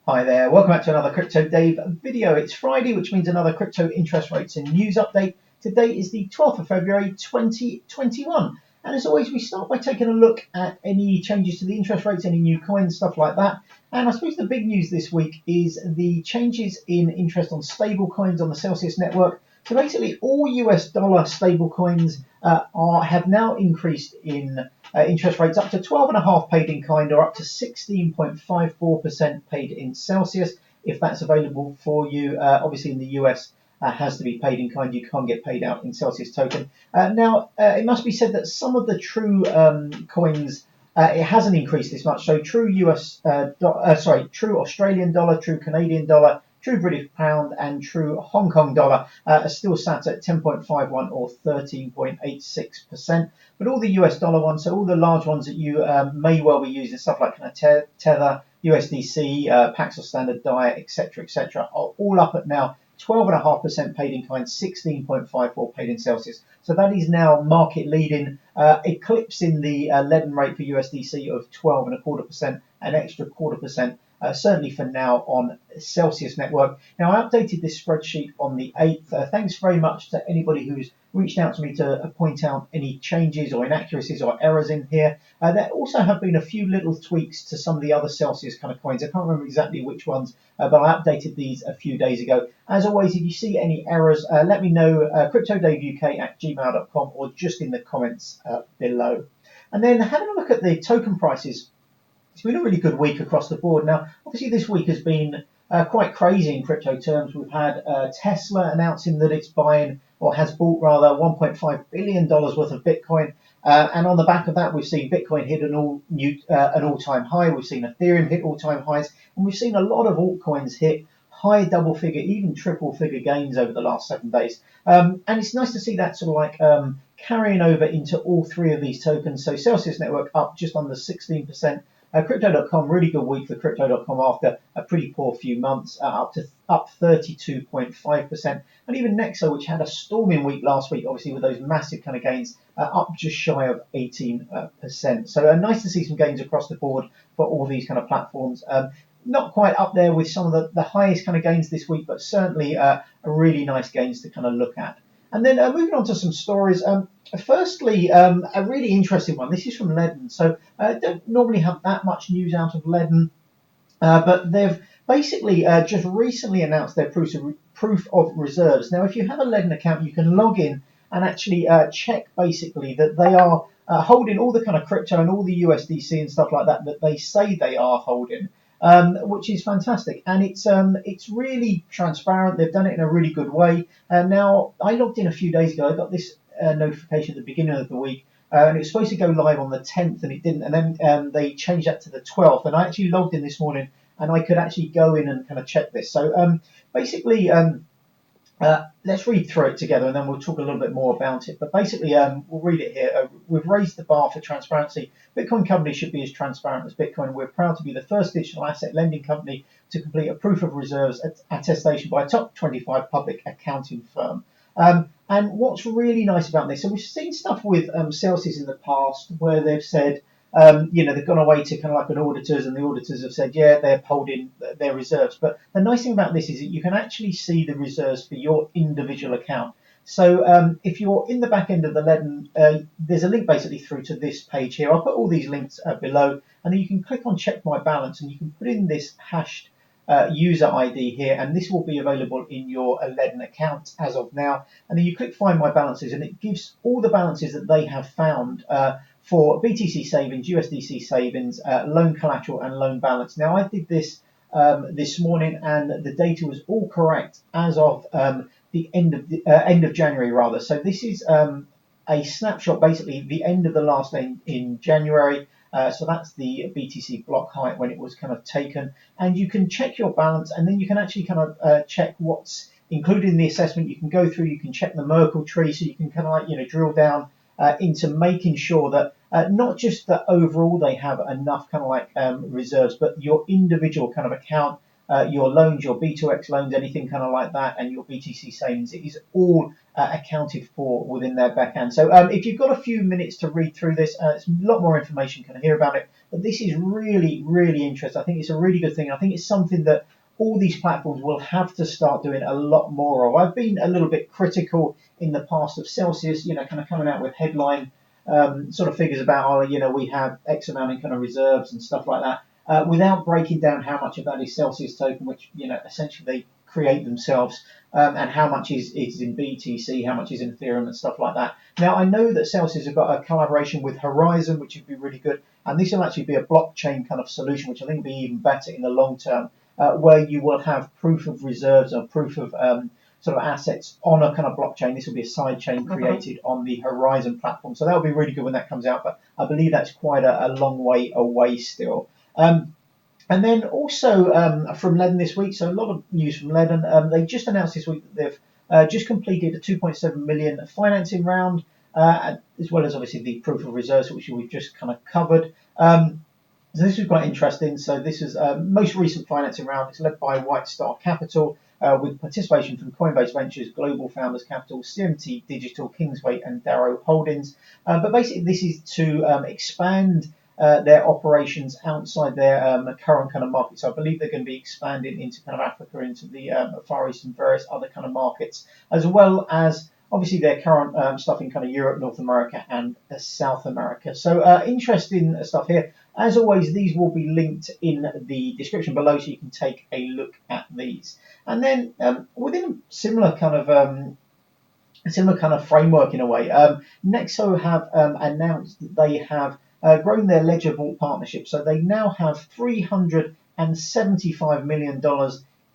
Hi there, welcome back to another Crypto Dave video. It's Friday, which means another crypto interest rates and news update. Today is the 12th of February 2021. And as always, we start by taking a look at any changes to the interest rates, any new coins, stuff like that. And I suppose the big news this week is the changes in interest on stable coins on the Celsius network. So basically, all US dollar stable coins have now increased in interest rates up to 12.5 paid in kind or up to 16.54% paid in Celsius, if that's available for you. Obviously, in the US, has to be paid in kind. You can't get paid out in Celsius token. Now, it must be said that some of the true coins, it hasn't increased this much. So true true Australian dollar, true Canadian dollar, true British pound and true Hong Kong dollar are still sat at 10.51 or 13.86%. But all the US dollar ones, so all the large ones that you may well be using, stuff like Tether, USDC, Paxos Standard Diet, etc., are all up at now 12.5% paid in kind, 16.54 paid in Celsius. So that is now market leading, eclipsing the Lebanon rate for USDC of 12.25%, an extra 0.25%. Certainly for now on Celsius network. Now, I updated this spreadsheet on the 8th. Thanks very much to anybody who's reached out to me to point out any changes or inaccuracies or errors in here. There also have been a few little tweaks to some of the other Celsius kind of coins. I can't remember exactly which ones, but I updated these a few days ago. As always, if you see any errors, let me know, cryptodaveuk@gmail.com or just in the comments below. And then having a look at the token prices. It's been a really good week across the board. Now, obviously, this week has been quite crazy in crypto terms. We've had Tesla announcing that it's buying, or has bought rather, $1.5 billion worth of Bitcoin. And on the back of that, we've seen Bitcoin hit an all-time high. We've seen Ethereum hit all-time highs. And we've seen a lot of altcoins hit high double-figure, even triple-figure gains over the last 7 days. And it's nice to see that sort of like carrying over into all three of these tokens. So Celsius Network up just under 16%. Crypto.com, really good week for Crypto.com after a pretty poor few months, up 32.5%. And even Nexo, which had a storming week last week, obviously with those massive kind of gains, up just shy of 18%. So nice to see some gains across the board for all these kind of platforms. Not quite up there with some of the highest kind of gains this week, but certainly a really nice gains to kind of look at. And then moving on to some stories. Firstly, a really interesting one. This is from Lebanon. So don't normally have that much news out of Lebanon, but they've basically just recently announced their proof of reserves. Now, if you have a Lebanon account, you can log in and actually check basically that they are holding all the kind of crypto and all the USDC and stuff like that they say they are holding. Which is fantastic, and it's really transparent. They've done it in a really good way. Now, I logged in a few days ago. I got this notification at the beginning of the week, and it was supposed to go live on the 10th, and it didn't. And then they changed that to the 12th, and I actually logged in this morning, and I could actually go in and kind of check this. So basically. Let's read through it together and then we'll talk a little bit more about it. But basically, we'll read it here. We've raised the bar for transparency. Bitcoin companies should be as transparent as Bitcoin. We're proud to be the first digital asset lending company to complete a proof of reserves attestation by a top 25 public accounting firm. And what's really nice about this, so we've seen stuff with Celsius in the past where they've said, they've gone away to kind of like an auditors, and the auditors have said, yeah, they're holding their reserves. But the nice thing about this is that you can actually see the reserves for your individual account. So if you're in the back end of the Lebanon, there's a link basically through to this page here. I'll put all these links below, and then you can click on check my balance, and you can put in this hashed user ID here, and this will be available in your Lebanon account as of now. And then you click find my balances, and it gives all the balances that they have found for BTC savings, USDC savings, loan collateral, and loan balance. Now, I did this this morning, and the data was all correct as of the end of January, rather. So this is a snapshot, basically the end of the last day in January. So that's the BTC block height when it was kind of taken, and you can check your balance, and then you can actually kind of check what's included in the assessment. You can go through, you can check the Merkle tree, so you can kind of like drill down into making sure that not just that overall they have enough kind of like reserves, but your individual kind of account your loans, your B2X loans, anything kind of like that, and your BTC savings. It is all accounted for within their backend. So if you've got a few minutes to read through this, it's a lot more information you can hear about it. But this is really, really interesting. I think it's a really good thing. I think it's something that all these platforms will have to start doing a lot more of. I've been a little bit critical in the past of Celsius, kind of coming out with headline sort of figures about, we have X amount in kind of reserves and stuff like that, without breaking down how much of that is Celsius token, which, essentially they create themselves, and how much is in BTC, how much is in Ethereum and stuff like that. Now, I know that Celsius have got a collaboration with Horizon, which would be really good, and this will actually be a blockchain kind of solution, which I think will be even better in the long term, where you will have proof of reserves or proof of sort of assets on a kind of blockchain. This will be a side chain created on the Horizon platform. So that'll be really good when that comes out, but I believe that's quite a long way away still. And then also from Lebanon this week, so a lot of news from Lebanon. They just announced this week that they've just completed a 2.7 million financing round, as well as obviously the proof of reserves, which we've just kind of covered. So this was quite interesting. So this is most recent financing round. It's led by White Star Capital, with participation from Coinbase Ventures, Global Founders Capital, CMT Digital, Kingsway, and Darrow Holdings. But basically, this is to expand their operations outside their current kind of market. So I believe they're going to be expanding into kind of Africa, into the Far East and various other kind of markets, as well as obviously their current stuff in kind of Europe, North America, and South America. So interesting stuff here. As always, these will be linked in the description below, so you can take a look at these. And then within a similar kind of framework in a way, Nexo have announced that they have grown their Ledger Vault partnership. So they now have $375 million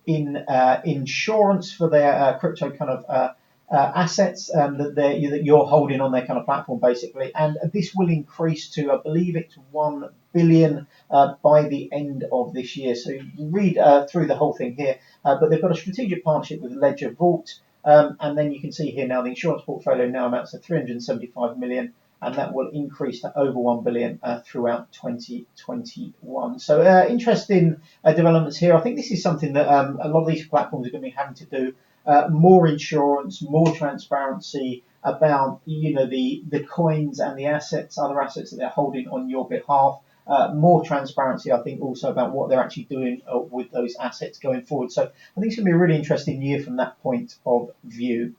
in insurance for their crypto kind of assets that you're holding on their kind of platform, basically. And this will increase to, I believe it's 1 billion by the end of this year. So you can read through the whole thing here, but they've got a strategic partnership with Ledger Vault. And then you can see here now the insurance portfolio now amounts to 375 million, and that will increase to over 1 billion throughout 2021. So interesting developments here. I think this is something that a lot of these platforms are going to be having to do. More insurance, more transparency about the coins and the assets, other assets that they're holding on your behalf. More transparency, I think, also about what they're actually doing with those assets going forward. So I think it's going to be a really interesting year from that point of view.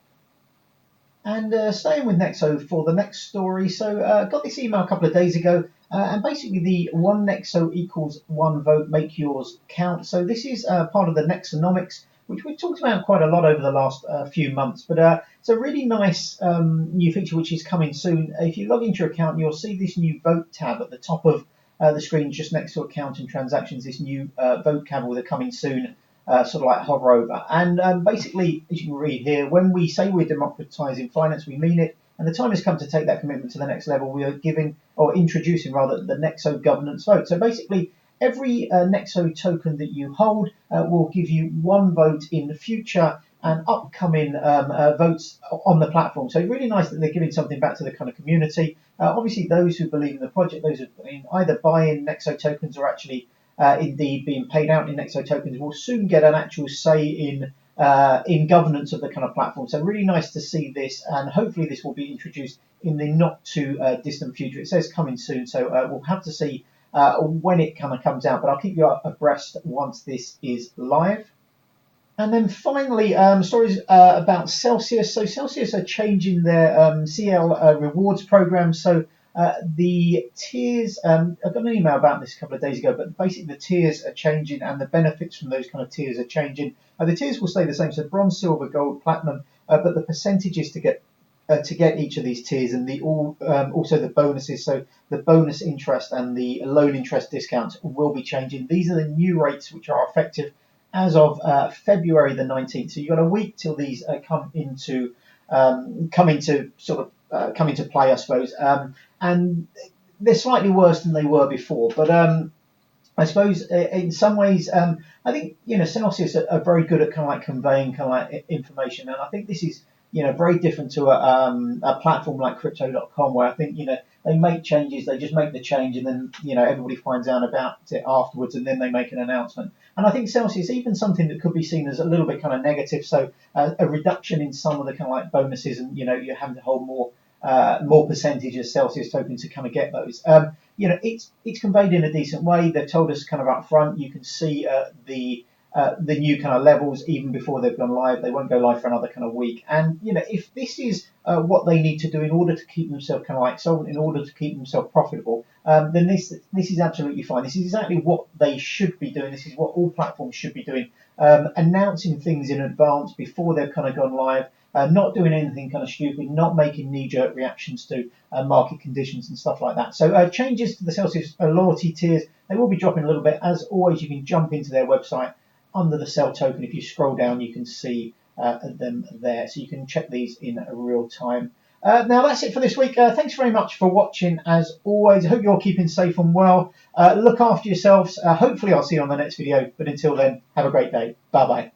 And staying with Nexo for the next story. So got this email a couple of days ago, and basically the one Nexo equals one vote, make yours count. So this is part of the Nexonomics, which we've talked about quite a lot over the last few months. But it's a really nice new feature which is coming soon. If you log into your account, you'll see this new vote tab at the top of the screen, just next to account and transactions. This new vote tab with a coming soon sort of like hover over. And basically, as you can read here, when we say we're democratizing finance, we mean it. And the time has come to take that commitment to the next level. We are giving, or introducing rather, the Nexo Governance vote. So basically, every Nexo token that you hold will give you one vote in the future and upcoming votes on the platform. So really nice that they're giving something back to the kind of community. Obviously, those who believe in the project, those who either buy in Nexo tokens or actually indeed being paid out in Nexo tokens, will soon get an actual say in governance of the kind of platform. So really nice to see this, and hopefully this will be introduced in the not too distant future. It says coming soon, so we'll have to see when it kind of comes out, but I'll keep you abreast once this is live. And then finally, stories about Celsius. So Celsius are changing their CL rewards program. So the tiers, I got an email about this a couple of days ago, but basically the tiers are changing and the benefits from those kind of tiers are changing. The tiers will stay the same, so bronze, silver, gold, platinum, but the percentages to get each of these tiers, and also the bonuses, so the bonus interest and the loan interest discounts will be changing. These are the new rates which are effective as of February the 19th. So you've got a week till these come into play, I suppose. And they're slightly worse than they were before, but I suppose in some ways, I think Celsius are very good at kind of like conveying kind of like information, and I think this is very different to a platform like crypto.com, where I think, they make changes, they just make the change, and then, everybody finds out about it afterwards, and then they make an announcement. And I think Celsius, even something that could be seen as a little bit kind of negative, so a reduction in some of the kind of like bonuses, and, you're having to hold more percentage of Celsius tokens to kind of get those. It's conveyed in a decent way. They've told us kind of up front. You can see the new kind of levels even before they've gone live. They won't go live for another kind of week. And if this is what they need to do in order to keep themselves kind of like solvent, in order to keep themselves profitable, then this is absolutely fine. This is exactly what they should be doing. This is what all platforms should be doing. Announcing things in advance before they've kind of gone live. Not doing anything kind of stupid, not making knee-jerk reactions to market conditions and stuff like that. So changes to the Celsius loyalty tiers, they will be dropping a little bit. As always, you can jump into their website under the sell token. If you scroll down, you can see them there. So you can check these in real time. Now that's it for this week. Thanks very much for watching. As always, I hope you're keeping safe and well. Look after yourselves. Hopefully I'll see you on the next video. But until then, have a great day. Bye-bye.